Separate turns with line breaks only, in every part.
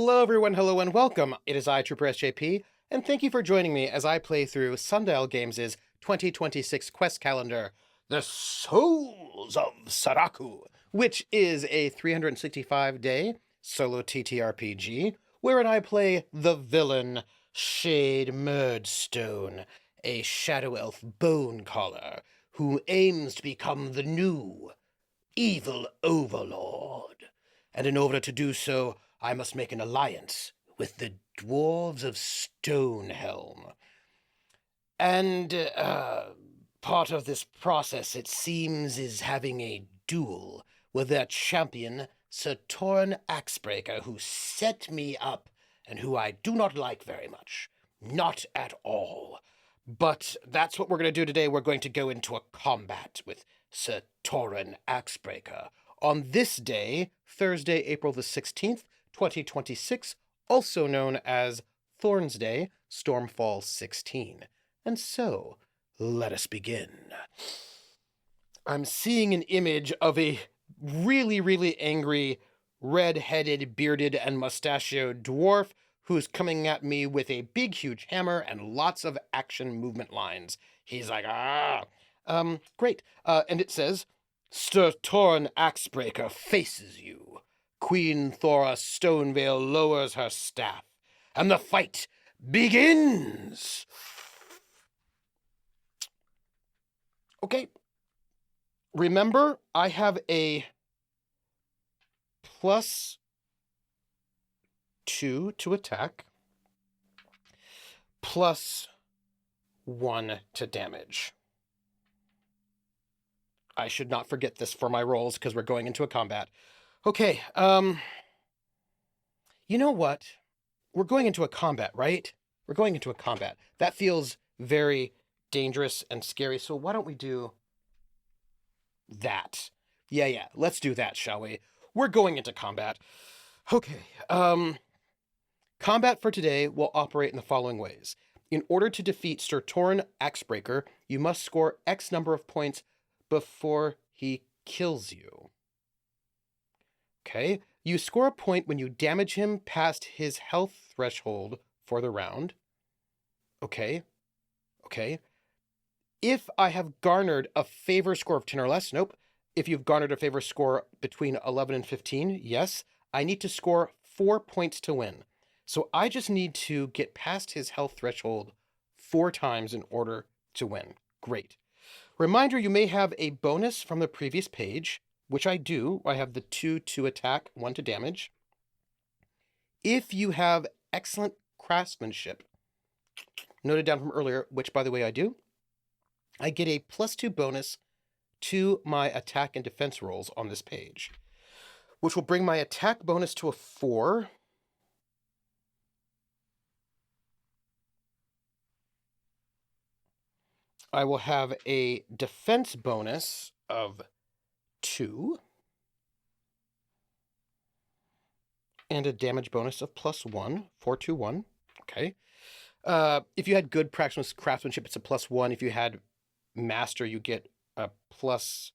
Hello everyone, hello and welcome. It is I, troopersjp, and thank you for joining me as I play through Sundial Games' 2026 quest calendar, The Souls of Saraku, which is a 365-day solo TTRPG, wherein I play the villain, Shade Murdstone, a shadow elf bone caller, who aims to become the new evil overlord. And in order to do so, I must make an alliance with the dwarves of Stonehelm. And part of this process, it seems, is having a duel with their champion, Sir Torin Axebreaker, who set me up and who I do not like very much. Not at all. But that's what we're going to do today. We're going to go into a combat with Sir Torin Axebreaker on this day, Thursday, April the 16th, 2026, also known as Thorns Day, Stormfall 16. And so, let us begin. I'm seeing an image of a really, really angry, red-headed, bearded, and mustachioed dwarf who's coming at me with a big, huge hammer and lots of action movement lines. He's like, ah! Great. And it says, Sir Torin Axebreaker faces you. Queen Thora Stonevale lowers her staff, and the fight begins! Okay. Remember, I have a +2 to attack, +1 to damage. I should not forget this for my rolls, because we're going into a combat. Okay, you know what? We're going into a combat, right? We're going into a combat. That feels very dangerous and scary, so why don't we do that? Yeah, let's do that, shall we? We're going into combat. Okay, combat for today will operate in the following ways. In order to defeat Sir Torin Axebreaker, you must score X number of points before he kills you. Okay, you score a point when you damage him past his health threshold for the round. Okay. If I have garnered a favor score of 10 or less, nope. If you've garnered a favor score between 11 and 15, yes. I need to score 4 points to win. So I just need to get past his health threshold 4 times in order to win. Great. Reminder, you may have a bonus from the previous page, which I do. I have the 2 to attack, 1 to damage. If you have excellent craftsmanship, noted down from earlier, which by the way I do, I get a +2 bonus to my attack and defense rolls on this page, which will bring my attack bonus to a 4. I will have a defense bonus of 2. And a damage bonus of +1, 4, 2, 1. Okay. If you had good craftsmanship, it's a +1. If you had master, you get a +2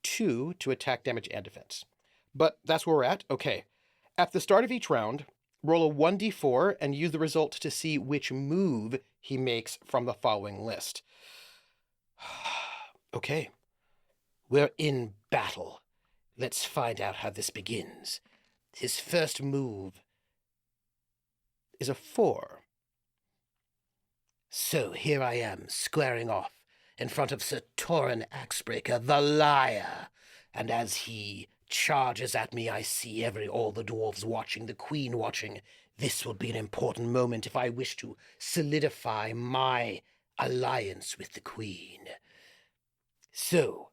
to attack, damage, and defense. But that's where we're at. Okay. At the start of each round, roll a 1d4 and use the result to see which move he makes from the following list. Okay. We're in battle. Let's find out how this begins. His first move is a 4. So here I am, squaring off in front of Sir Torin Axebreaker, the liar. And as he charges at me, I see all the dwarves watching, the queen watching. This will be an important moment if I wish to solidify my alliance with the queen. So,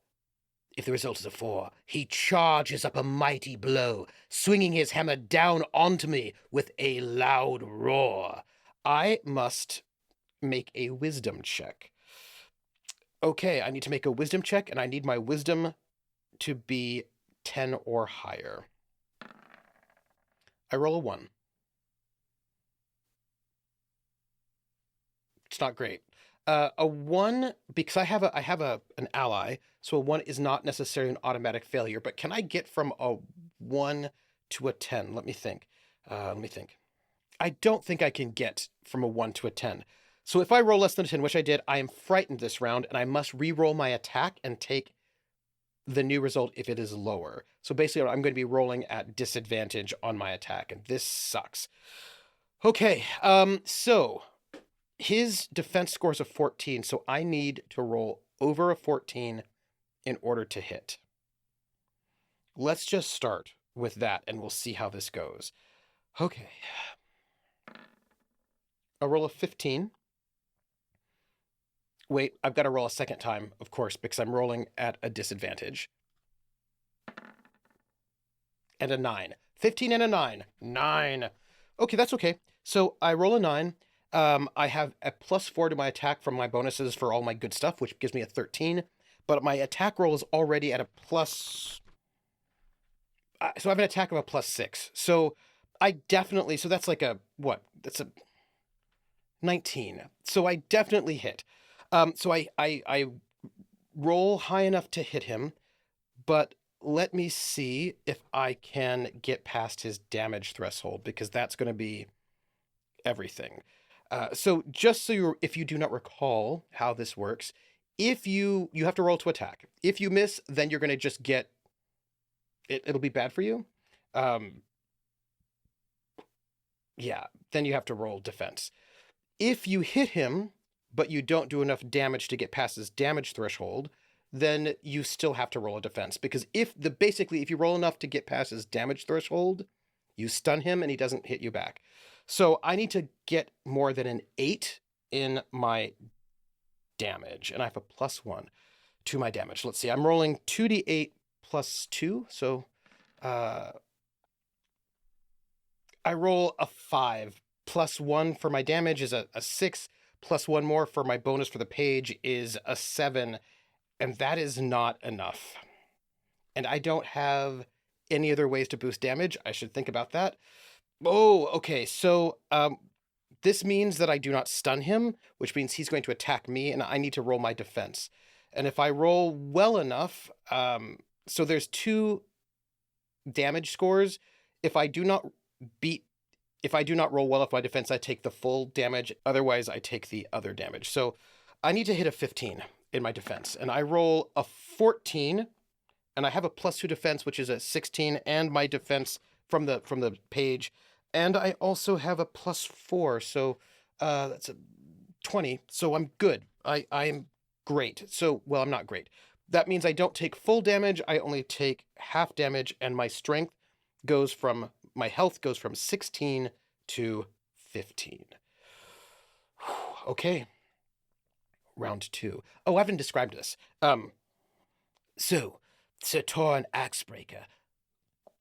if the result is a 4, he charges up a mighty blow, swinging his hammer down onto me with a loud roar. I must make a wisdom check. Okay, I need to make a wisdom check, and I need my wisdom to be 10 or higher. I roll a 1. It's not great. A 1, because I have an ally, so a 1 is not necessarily an automatic failure, but can I get from a 1 to a 10? Let me think. Let me think. I don't think I can get from a 1 to a 10. So if I roll less than a 10, which I did, I am frightened this round, and I must re-roll my attack and take the new result if it is lower. So basically, I'm going to be rolling at disadvantage on my attack, and this sucks. Okay, so his defense score is a 14, so I need to roll over a 14 in order to hit. Let's just start with that, and we'll see how this goes. Okay. A roll of 15. Wait, I've got to roll a second time, of course, because I'm rolling at a disadvantage. And a 9. 15 and a 9. 9. Okay, that's okay. So I roll a 9. I have a +4 to my attack from my bonuses for all my good stuff, which gives me a 13. But my attack roll is already at a plus... So I have an attack of a +6. So I definitely... So that's like a... What? That's a... 19. So I definitely hit. So I roll high enough to hit him, but let me see if I can get past his damage threshold, because that's going to be everything. So just so if you do not recall how this works, if you have to roll to attack. If you miss, then you're going to just get it'll be bad for you. Yeah, then you have to roll defense. If you hit him, but you don't do enough damage to get past his damage threshold, then you still have to roll a defense. Because if you roll enough to get past his damage threshold, you stun him and he doesn't hit you back. So I need to get more than an 8 in my damage, and I have a +1 to my damage. Let's see, I'm rolling 2d8 + 2, so I roll a 5. +1 for my damage is a 6, +1 more for my bonus for the page is a 7, and that is not enough. And I don't have any other ways to boost damage. I should think about that. Oh, okay, so this means that I do not stun him, which means he's going to attack me, and I need to roll my defense. And if I roll well enough, so there's 2 damage scores. If I do not roll well enough my defense, I take the full damage. Otherwise, I take the other damage. So I need to hit a 15 in my defense. And I roll a 14, and I have a +2 defense, which is a 16, and my defense from the page. And I also have a +4, so that's a 20. So I'm good. I'm great. So, well, I'm not great. That means I don't take full damage. I only take half damage, and my health goes from 16 to 15. Okay. Round 2. Oh, I haven't described this. So, Sir Torin Axebreaker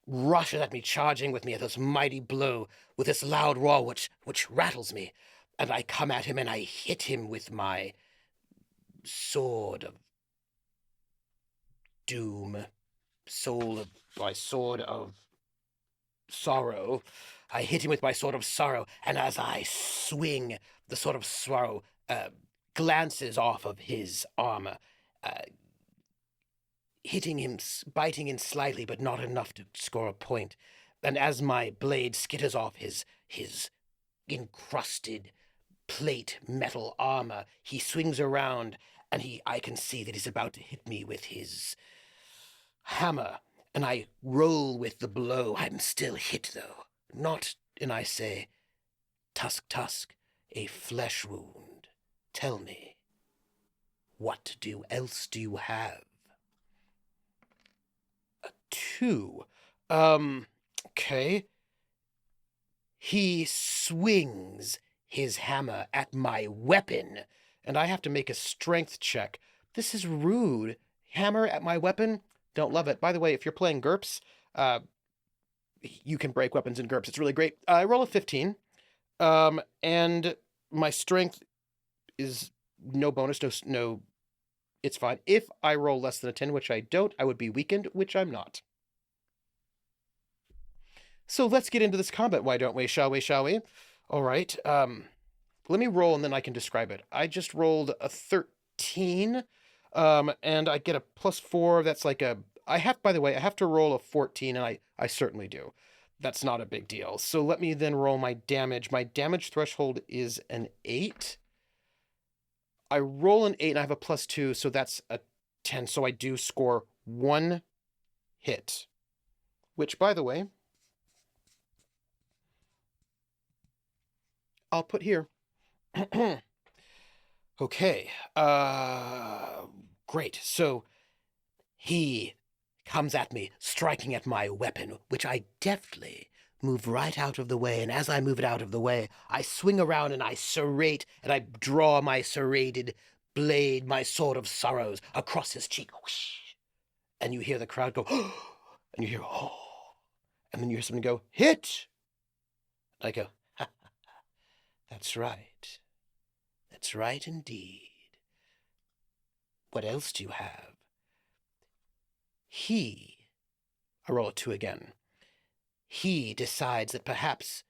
rushes at me, charging with me at this mighty blow, with this loud roar which rattles me. And I come at him and I hit him with my sword of doom, my sword of sorrow. I hit him with my sword of sorrow, and as I swing, the sword of sorrow glances off of his armor, hitting him, biting in slightly, but not enough to score a point. And as my blade skitters off his encrusted plate metal armor, he swings around, and I can see that he's about to hit me with his hammer, and I roll with the blow. I'm still hit, though. Not, and I say, tusk, a flesh wound. Tell me, what else do you have? A 2. Okay. He swings his hammer at my weapon, and I have to make a strength check. This is rude. Hammer at my weapon? Don't love it. By the way, if you're playing GURPS, you can break weapons in GURPS. It's really great. I roll a 15, and my strength is no bonus, no, it's fine. If I roll less than a 10, which I don't, I would be weakened, which I'm not. So let's get into this combat, why don't we? Shall we? All right. Let me roll, and then I can describe it. I just rolled a 13, and I get a +4. That's like by the way, I have to roll a 14, and I certainly do. That's not a big deal. So let me then roll my damage. My damage threshold is an 8. I roll an 8 and I have a +2, so that's a 10. So I do score 1 hit. Which, by the way, I'll put here. Okay. Great. So he comes at me, striking at my weapon, which I deftly move right out of the way. And as I move it out of the way, I swing around and I serrate, and I draw my serrated blade, my sword of sorrows, across his cheek. Whoosh. And you hear the crowd go, and you hear, oh. And then you hear someone go, hit. And I go, ha, ha, ha. That's right. That's right indeed. What else do you have? I roll a 2 again. He decides that perhaps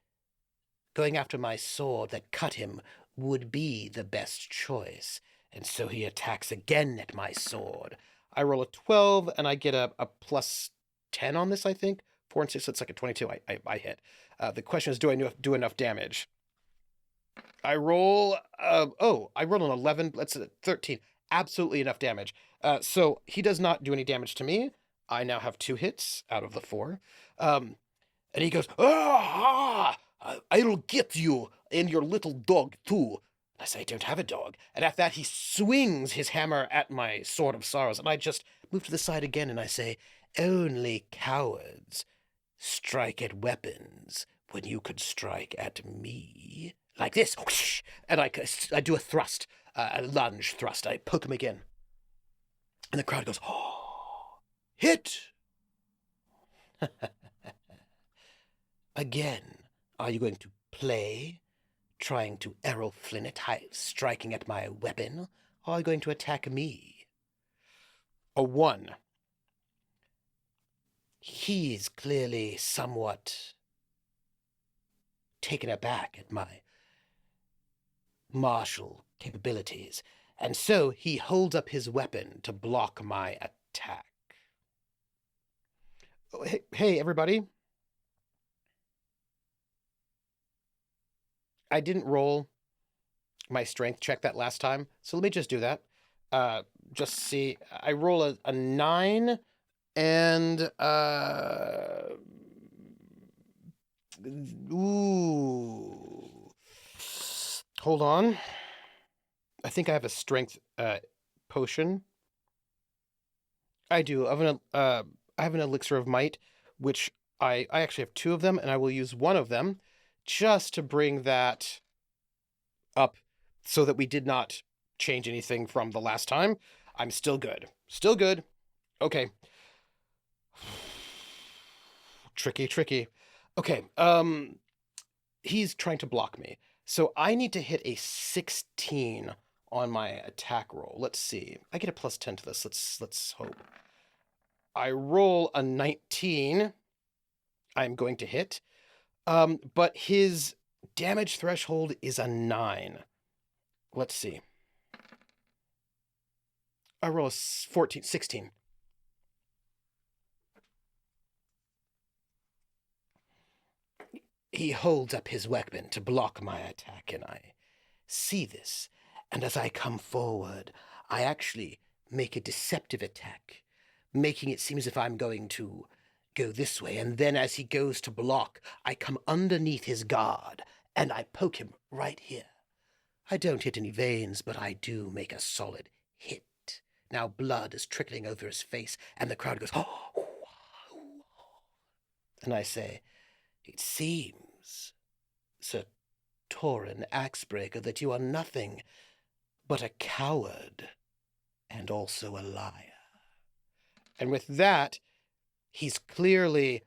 going after my sword that cut him would be the best choice, and so he attacks again at my sword. I roll a 12, and I get a +10 on this, I think. 4 and 6, so it's like a 22. I hit. The question is, do I do enough damage? I roll, I rolled an 11, that's a 13. Absolutely enough damage. So he does not do any damage to me. I now have 2 hits out of the 4. And he goes, ah, I'll get you and your little dog too. I say, I don't have a dog. And at that, he swings his hammer at my sword of sorrows. And I just move to the side again and I say, only cowards strike at weapons when you could strike at me. Like this. Whoosh, and I do a thrust, a lunge thrust. I poke him again. And the crowd goes, oh, hit. Again, are you going to play, trying to Errol Flynn it, striking at my weapon, or are you going to attack me? A 1. He's clearly somewhat taken aback at my martial capabilities, and so he holds up his weapon to block my attack. Hey, everybody. I didn't roll my strength check that last time, so let me just do that. Just see. I roll a 9 and ooh. Hold on. I think I have a strength potion. I do. I have an elixir of might, which I actually have 2 of them, and I will use 1 of them just to bring that up so that we did not change anything from the last time. I'm still good. Still good. Okay. Tricky. Okay, he's trying to block me. So I need to hit a 16 on my attack roll. Let's see. I get a +10 to this. Let's hope. I roll a 19. I'm going to hit. But his damage threshold is a 9. Let's see. I roll a 16. He holds up his weapon to block my attack, and I see this. And as I come forward, I actually make a deceptive attack, making it seem as if I'm going to go this way. And then as he goes to block, I come underneath his guard, and I poke him right here. I don't hit any veins, but I do make a solid hit. Now blood is trickling over his face, and the crowd goes, oh. And I say, it seems, Sir Torin Axebreaker, that you are nothing but a coward and also a liar. And with that, he's clearly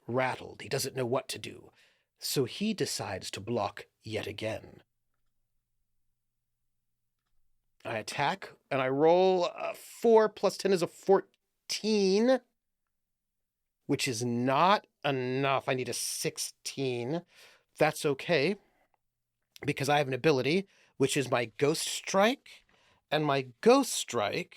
rattled. He doesn't know what to do. So he decides to block yet again. I attack, and I roll 4 + 10 is a 14, which is not enough. I need a 16. That's okay, because I have an ability, which is my Ghost Strike, and my Ghost Strike,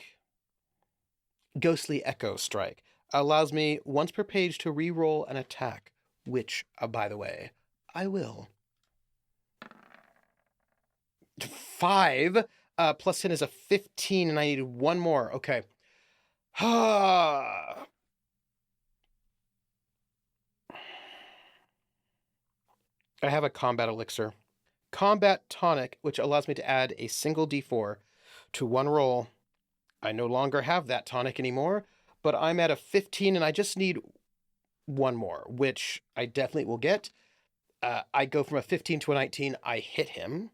Ghostly Echo Strike. Allows me once per page to re-roll an attack, which, by the way, I will. 5 plus 10 is a 15, and I need one more. Okay. I have a combat elixir. Combat tonic, which allows me to add a single d4 to one roll. I no longer have that tonic anymore, but I'm at a 15 and I just need one more, which I definitely will get. I go from a 15 to a 19. I hit him.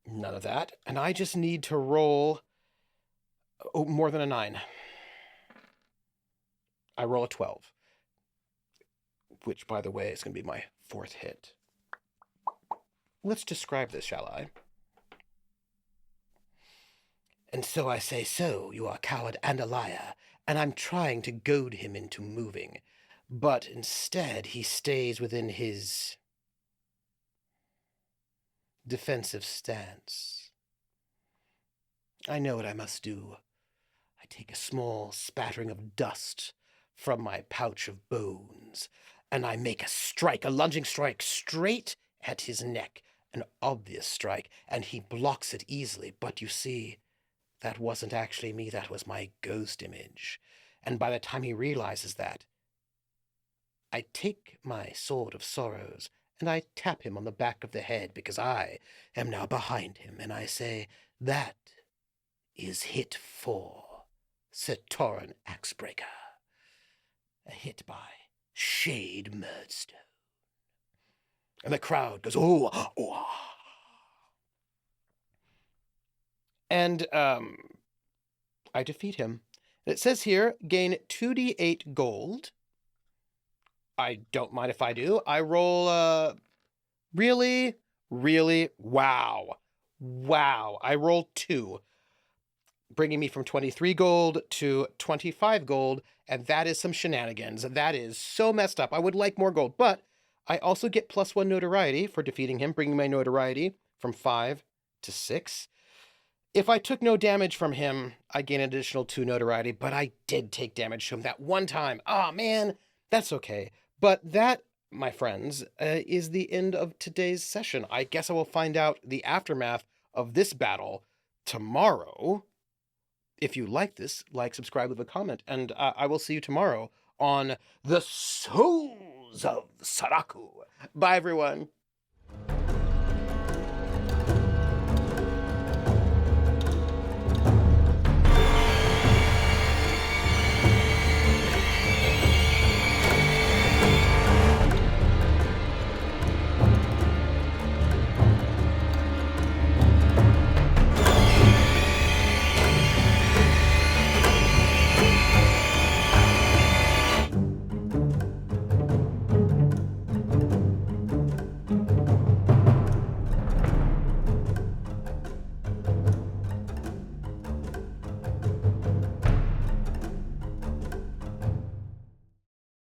None of that. And I just need to roll more than a 9. I roll a 12, which, by the way, is going to be my 4th hit. Let's describe this, shall I? And so I say, so, you are a coward and a liar, and I'm trying to goad him into moving. But instead, he stays within his defensive stance. I know what I must do. I take a small spattering of dust from my pouch of bones, and I make a strike, a lunging strike, straight at his neck, an obvious strike, and he blocks it easily. But you see, that wasn't actually me, that was my ghost image. And by the time he realizes that, I take my sword of sorrows, and I tap him on the back of the head, because I am now behind him, and I say, that is hit 4, Sir Torin Axebreaker. A hit by Shade Murdstone. And the crowd goes, oh, oh. And I defeat him. It says here, gain 2d8 gold. I don't mind if I do. I roll, really? Wow. I roll 2, bringing me from 23 gold to 25 gold, and that is some shenanigans. That is so messed up. I would like more gold, but I also get +1 notoriety for defeating him, bringing my notoriety from 5 to 6. If I took no damage from him, I gain an additional 2 notoriety, but I did take damage to him that one time. Ah, man, that's okay. But that, my friends, is the end of today's session. I guess I will find out the aftermath of this battle tomorrow. If you like this, like, subscribe, leave a comment, and I will see you tomorrow on the Souls of Saraku. Bye, everyone.